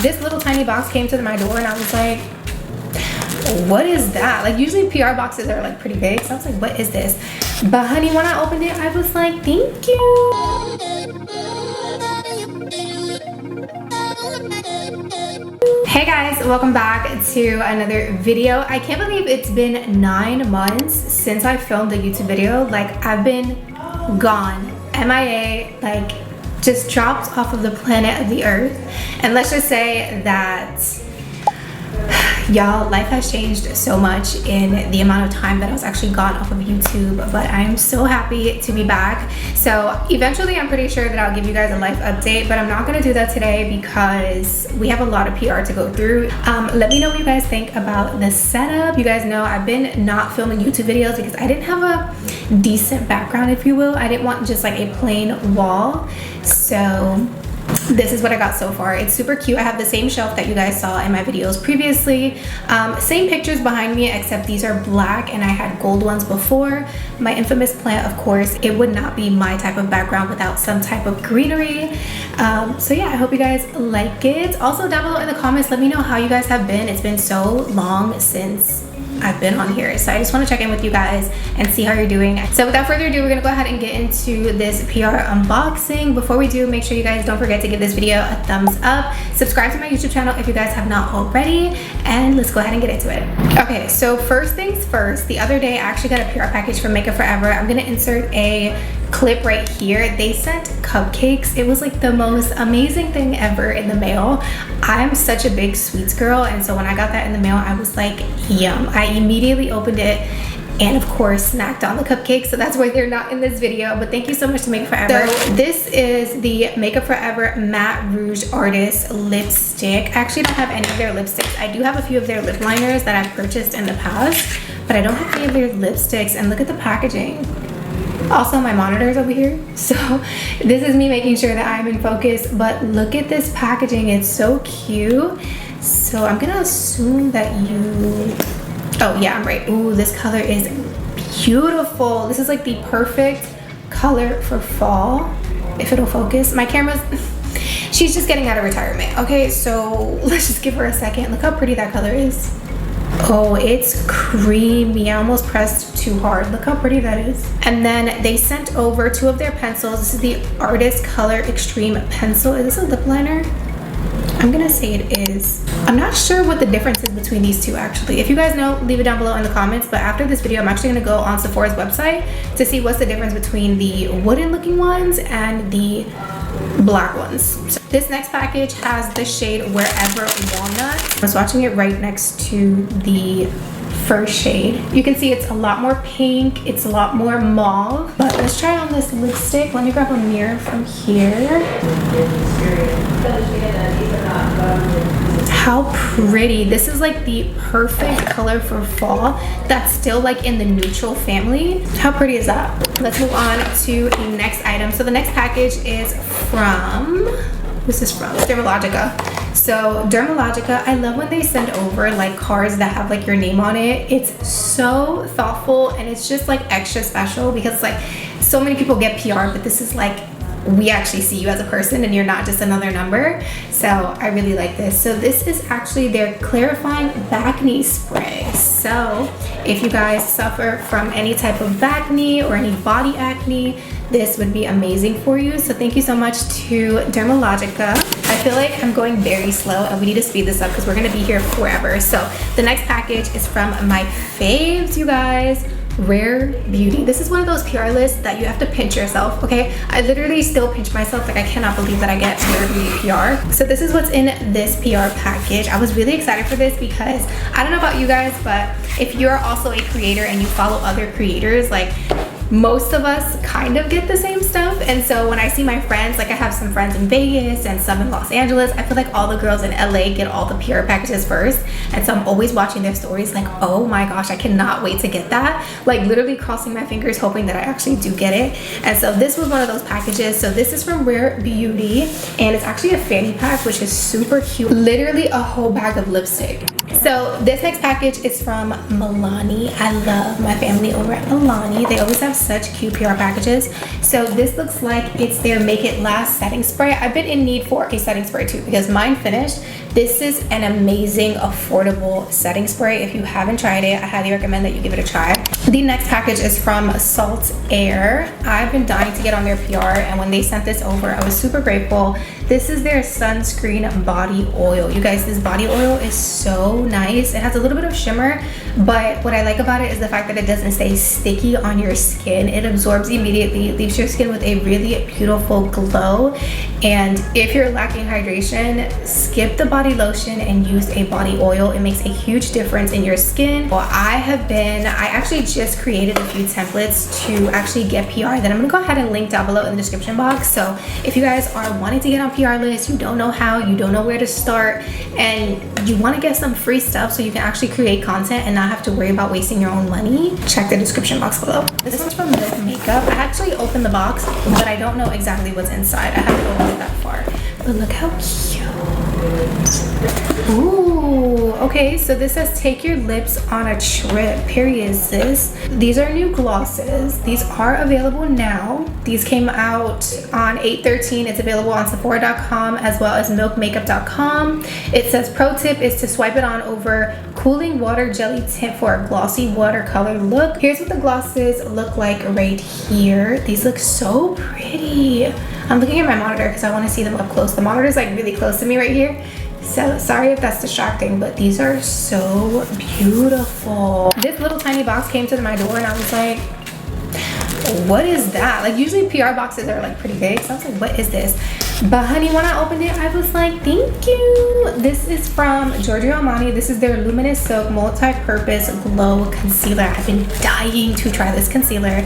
this little tiny box came to my door and I was like, what is that? Like usually PR boxes are like pretty big, so I was like, what is this? But honey, when I opened it, I was like, thank you. Hey guys, welcome back to another video. I can't believe it's been 9 months since I filmed a YouTube video. Like I've been gone, MIA, like just dropped off of the planet of the earth. And let's just say that y'all, life has changed so much in the amount of time that I was actually gone off of YouTube, but I'm so happy to be back. So eventually I'm pretty sure that I'll give you guys a life update, but I'm not going to do that today because we have a lot of PR to go through. Let me know what you guys think about the setup. You guys know I've been not filming YouTube videos because I didn't have a decent background, if you will. I didn't want just like a plain wall. So this is what I got so far. It's super cute. I have the same shelf that you guys saw in my videos previously. Same pictures behind me, except these are black and I had gold ones before. My infamous plant, of course, it would not be my type of background without some type of greenery. So yeah, I hope you guys like it. Also down below in the comments, let me know how you guys have been. It's been so long since I've been on here, so I just want to check in with you guys and see how you're doing. So without further ado, we're gonna go ahead and get into this PR unboxing. Before we do, make sure you guys don't forget to give this video a thumbs up, subscribe to my YouTube channel if you guys have not already, and let's go ahead and get into it. Okay, so first things first, the other day I actually got a PR package from Makeup Forever. I'm gonna insert a clip right here. They sent cupcakes. It was like the most amazing thing ever in the mail. I'm such a big sweets girl, and so when I got that in the mail, I was like, yum. I immediately opened it and of course snacked on the cupcakes, so that's why they're not in this video, but thank you so much to Makeup Forever. So this is the Makeup Forever Matte Rouge Artist Lipstick. I actually don't have any of their lipsticks. I do have a few of their lip liners that I've purchased in the past, but I don't have any of their lipsticks, and look at the packaging. Also, my monitor is over here, so this is me making sure that I'm in focus, but look at this packaging. It's so cute. So I'm gonna assume that you, oh yeah, I'm right. Ooh, this color is beautiful. This is like the perfect color for fall, if it'll focus. My camera's, she's just getting out of retirement. Okay, so let's just give her a second. Look how pretty that color is. Oh, it's creamy. I almost pressed too hard. Look how pretty that is. And then they sent over 2 of their pencils. This is the Artist Color Extreme Pencil. Is this a lip liner? I'm gonna say it is. I'm not sure what the difference is between these two actually. If you guys know, leave it down below in the comments, but after this video I'm actually gonna go on Sephora's website to see what's the difference between the wooden looking ones and the black ones. So this next package has the shade Wherever Walnut. I was swatching it right next to the first shade. You can see it's a lot more pink, it's a lot more mauve, but let's try on this lipstick. Let me grab a mirror from here. How pretty. This is like the perfect color for fall that's still like in the neutral family. How pretty is that? Let's move on to the next item. So the next package is from, who's this from? Dermalogica. So Dermalogica, I love when they send over like cards that have like your name on it. It's so thoughtful and it's just like extra special because like so many people get PR, but this is like, we actually see you as a person and you're not just another number. So I really like this. So this is actually their clarifying Bacne spray. So if you guys suffer from any type of acne or any body acne, this would be amazing for you. So thank you so much to Dermalogica. I feel like I'm going very slow and we need to speed this up because we're gonna be here forever. So the next package is from my faves, you guys. Rare Beauty. This is one of those PR lists that you have to pinch yourself, okay? I literally still pinch myself, like I cannot believe that I get Rare Beauty PR. So this is what's in this PR package. I was really excited for this because I don't know about you guys, but if you're also a creator and you follow other creators, like most of us kind of get the same stuff. And so when I see my friends, like I have some friends in Vegas and some in Los Angeles, I feel like all the girls in LA get all the PR packages first. And so I'm always watching their stories like, oh my gosh, I cannot wait to get that. Like literally crossing my fingers, hoping that I actually do get it. And so this was one of those packages. So this is from Rare Beauty and it's actually a fanny pack, which is super cute. Literally a whole bag of lipstick. So this next package is from Milani. I love my family over at Milani. They always have such cute PR packages. So this looks like it's their Make It Last setting spray. I've been in need for a setting spray too because mine finished This is an amazing, affordable setting spray. If you haven't tried it, I highly recommend that you give it a try. The next package is from Salt Air. I've been dying to get on their PR, and when they sent this over, I was super grateful. This is their sunscreen body oil. You guys, this body oil is so nice. It has a little bit of shimmer, but what I like about it is the fact that it doesn't stay sticky on your skin. It absorbs immediately, leaves your skin with a really beautiful glow. And if you're lacking hydration, skip the body lotion and use a body oil. It makes a huge difference in your skin. Well, I actually just created a few templates to actually get PR that I'm gonna go ahead and link down below in the description box. So if you guys are wanting to get on PR list, you don't know how, you don't know where to start, and you want to get some free stuff so you can actually create content and not have to worry about wasting your own money, check the description box below. This one's from Milk Makeup. I actually opened the box, but I don't know exactly what's inside. I haven't opened it that far. But look how cute. Ooh, okay, so this says take your lips on a trip. Period, sis. These are new glosses. These are available now. These came out on 8/13. It's available on Sephora.com as well as milkmakeup.com. It says pro tip is to swipe it on over cooling water jelly tint for a glossy watercolor look. Here's what the glosses look like right here. These look so pretty. I'm looking at my monitor because I want to see them up close. The monitor is like really close to me right here. So sorry if that's distracting, but these are so beautiful. This little tiny box came to my door and I was like, what is that? Like usually PR boxes are like pretty big. So I was like, what is this? But honey, when I opened it, I was like, thank you. This is from Giorgio Armani. This is their Luminous Silk Multi-Purpose Glow Concealer. I've been dying to try this concealer.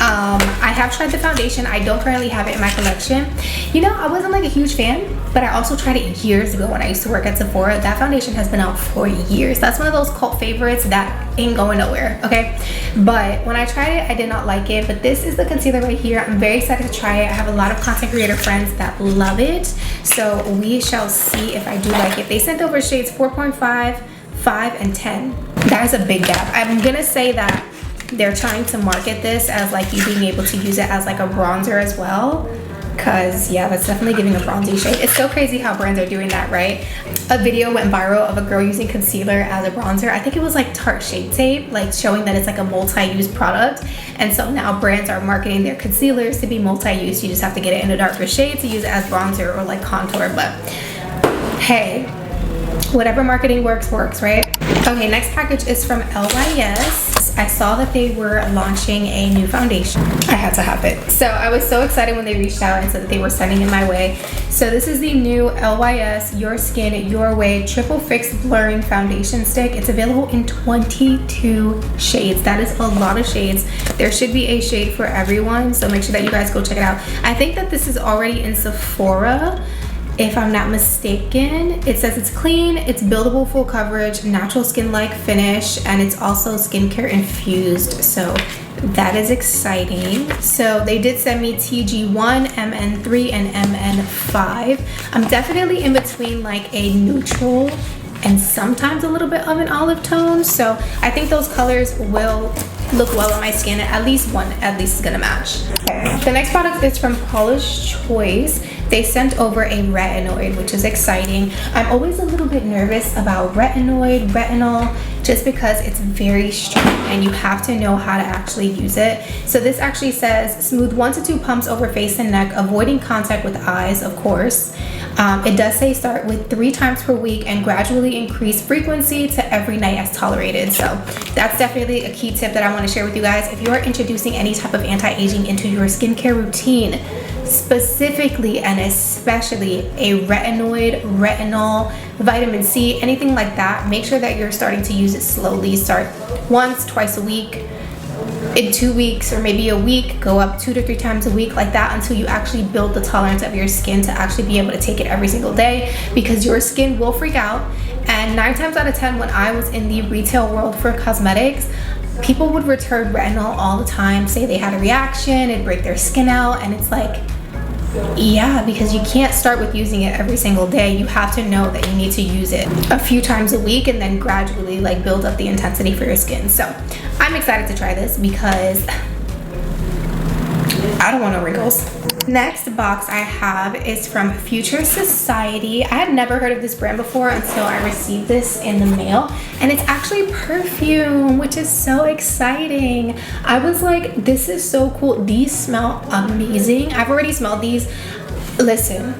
I have tried the foundation. I don't currently have it in my collection. You know, I wasn't like a huge fan, but I also tried it years ago when I used to work at Sephora. That foundation has been out for years. That's one of those cult favorites that ain't going nowhere, okay? But when I tried it, I did not like it. But this is the concealer right here. I'm very excited to try it. I have a lot of content creator friends that love it. So we shall see if I do like it. They sent over shades 4.5, 5, and 10. That is a big gap. I'm gonna say that they're trying to market this as like you being able to use it as like a bronzer as well. Cause yeah, that's definitely giving a bronzy shade. It's so crazy how brands are doing that, right? A video went viral of a girl using concealer as a bronzer. I think it was like Tarte Shape Tape, like showing that it's like a multi-use product. And so now brands are marketing their concealers to be multi-use. You just have to get it in a darker shade to use it as bronzer or like contour. But hey, whatever marketing works, right? Okay, next package is from LYS. I saw that they were launching a new foundation. I had to have it. So I was so excited when they reached out and said that they were sending it my way. So this is the new LYS Your Skin, Your Way Triple Fix Blurring Foundation Stick. It's available in 22 shades. That is a lot of shades. There should be a shade for everyone, so make sure that you guys go check it out. I think that this is already in Sephora, if I'm not mistaken. It says it's clean, it's buildable, full coverage, natural skin-like finish, and it's also skincare infused. So that is exciting. So they did send me TG1, MN3, and MN5. I'm definitely in between like a neutral and sometimes a little bit of an olive tone. So I think those colors will look well on my skin. At least one is gonna match. Okay. The next product is from Paula's Choice. They sent over a retinoid, which is exciting. I'm always a little bit nervous about retinol, just because it's very strong and you have to know how to actually use it. So this actually says smooth 1 to 2 pumps over face and neck, avoiding contact with eyes, of course. It does say start with 3 times per week and gradually increase frequency to every night as tolerated. So that's definitely a key tip that I want to share with you guys. If you are introducing any type of anti-aging into your skincare routine, specifically and especially a retinoid, retinol, vitamin C, anything like that, make sure that you're starting to use it slowly. Start once, twice a week, in 2 weeks, or maybe a week, go up 2 to 3 times a week like that until you actually build the tolerance of your skin to actually be able to take it every single day, because your skin will freak out. And 9 times out of 10, when I was in the retail world for cosmetics, people would return retinol all the time, say they had a reaction, it'd break their skin out, and it's like, yeah, because you can't start with using it every single day. You have to know that you need to use it a few times a week and then gradually like build up the intensity for your skin. So I'm excited to try this because I don't want no wrinkles. Next box I have is from Future Society. I had never heard of this brand before until I received this in the mail, and it's actually perfume, which is so exciting. I was like, this is so cool. These smell amazing. I've already smelled these. Listen,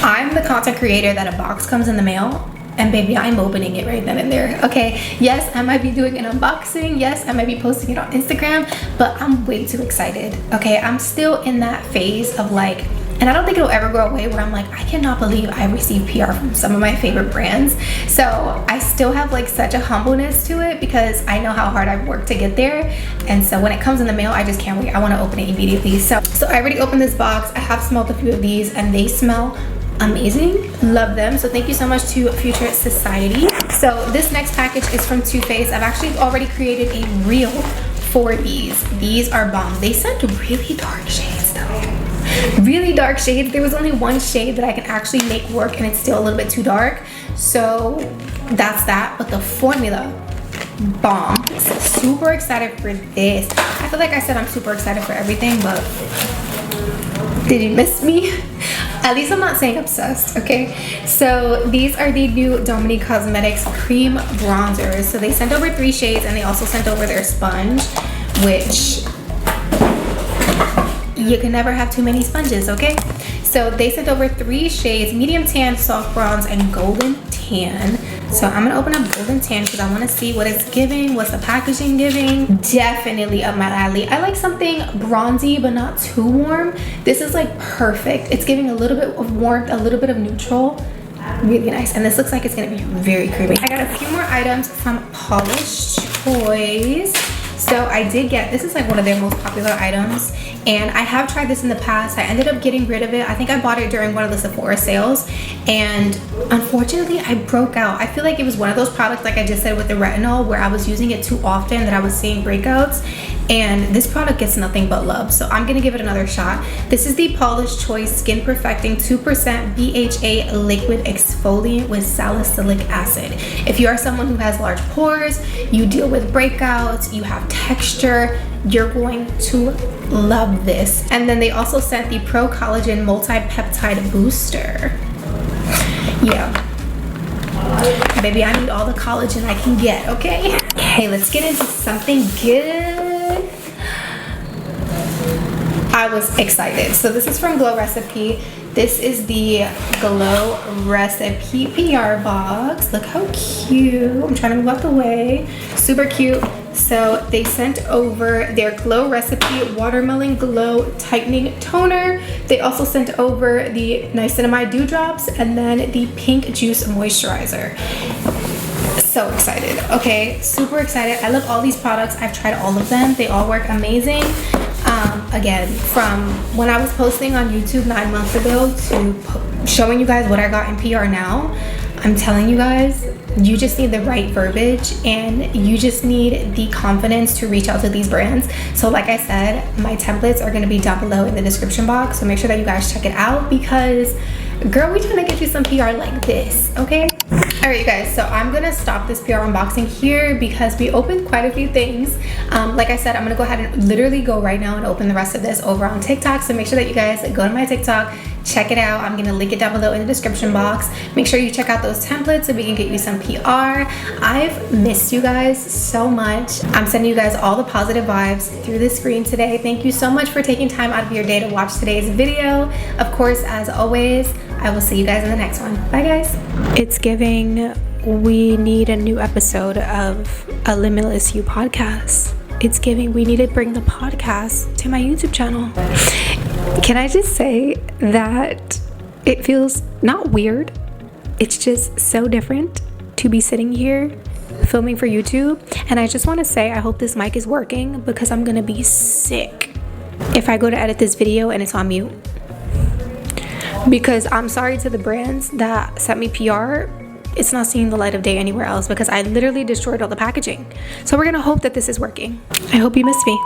I'm the content creator that a box comes in the mail, and baby, I'm opening it right then and there. Okay, yes, I might be doing an unboxing. Yes, I might be posting it on Instagram, but I'm way too excited. Okay, I'm still in that phase of like, and I don't think it'll ever go away, where I'm like, I cannot believe I received PR from some of my favorite brands. So I still have like such a humbleness to it, because I know how hard I've worked to get there. And so when it comes in the mail, I just can't wait. I want to open it immediately. So I already opened this box. I have smelled a few of these, and they smell amazing. Love them. So thank you so much to Future Society. So this next package is from Too Faced. I've actually already created a reel for these. These are bomb. They sent really dark shades though. Really dark shades. There was only one shade that I can actually make work, and it's still a little bit too dark. So that's that. But the formula, bomb. Super excited for this. I feel like I said I'm super excited for everything, but did you miss me? At least I'm not saying obsessed, okay? So these are the new Dominique Cosmetics cream bronzers. So they sent over 3 shades, and they also sent over their sponge, which you can never have too many sponges, okay? So they sent over 3 shades: medium tan, soft bronze, and golden tan. So I'm gonna open up golden tan because I want to see what it's giving, what's the packaging giving. Definitely up my alley. I like something bronzy but not too warm. This is like perfect. It's giving a little bit of warmth, a little bit of neutral. Really nice. And this looks like it's gonna be very creamy. I got a few more items from Polish Choice. So I did get, this is like one of their most popular items, and I have tried this in the past. I ended up getting rid of it. I think I bought it during one of the Sephora sales, and unfortunately I broke out. I feel like it was one of those products, like I just said with the retinol, where I was using it too often that I was seeing breakouts, and this product gets nothing but love. So I'm gonna give it another shot. This is the Polish Choice Skin Perfecting 2% BHA liquid exfoliant with salicylic acid. If you are someone who has large pores, you deal with breakouts, you have texture, you're going to love this. And then they also sent the Pro Collagen Multi-Peptide Booster. Yeah, baby, I need all the collagen I can get, okay? Okay, let's get into something good. I was excited. So this is from Glow Recipe. This is the Glow Recipe PR box. Look how cute. I'm trying to move out the way. Super cute. So they sent over their Glow Recipe Watermelon Glow Tightening Toner. They also sent over the Niacinamide Dewdrops, and then the Pink Juice Moisturizer. So excited. Okay, super excited. I love all these products. I've tried all of them. They all work amazing. Again, from when I was posting on YouTube 9 months ago to showing you guys what I got in PR now, I'm telling you guys, you just need the right verbiage, and you just need the confidence to reach out to these brands. So like I said, my templates are going to be down below in the description box, so make sure that you guys check it out, because girl, we trying to get you some PR like this, okay? All right, you guys, so I'm gonna stop this PR unboxing here because we opened quite a few things. Like I said, I'm gonna go ahead and literally go right now and open the rest of this over on TikTok. So make sure that you guys go to my TikTok, check it out. I'm gonna link it down below in the description box. Make sure you check out those templates so we can get you some PR. I've missed you guys so much. I'm sending you guys all the positive vibes through the screen today. Thank you so much for taking time out of your day to watch today's video. Of course, as always, I will see you guys in the next one. Bye, guys. It's giving, we need a new episode of a Limitless You podcast. It's giving, we need to bring the podcast to my YouTube channel. Can I just say that it feels not weird, it's just so different to be sitting here filming for YouTube. And I just want to say, I hope this mic is working, because I'm gonna be sick if I go to edit this video and it's on mute. Because I'm sorry to the brands that sent me PR, it's not seeing the light of day anywhere else, because I literally destroyed all the packaging. So we're gonna hope that this is working. I hope you missed me.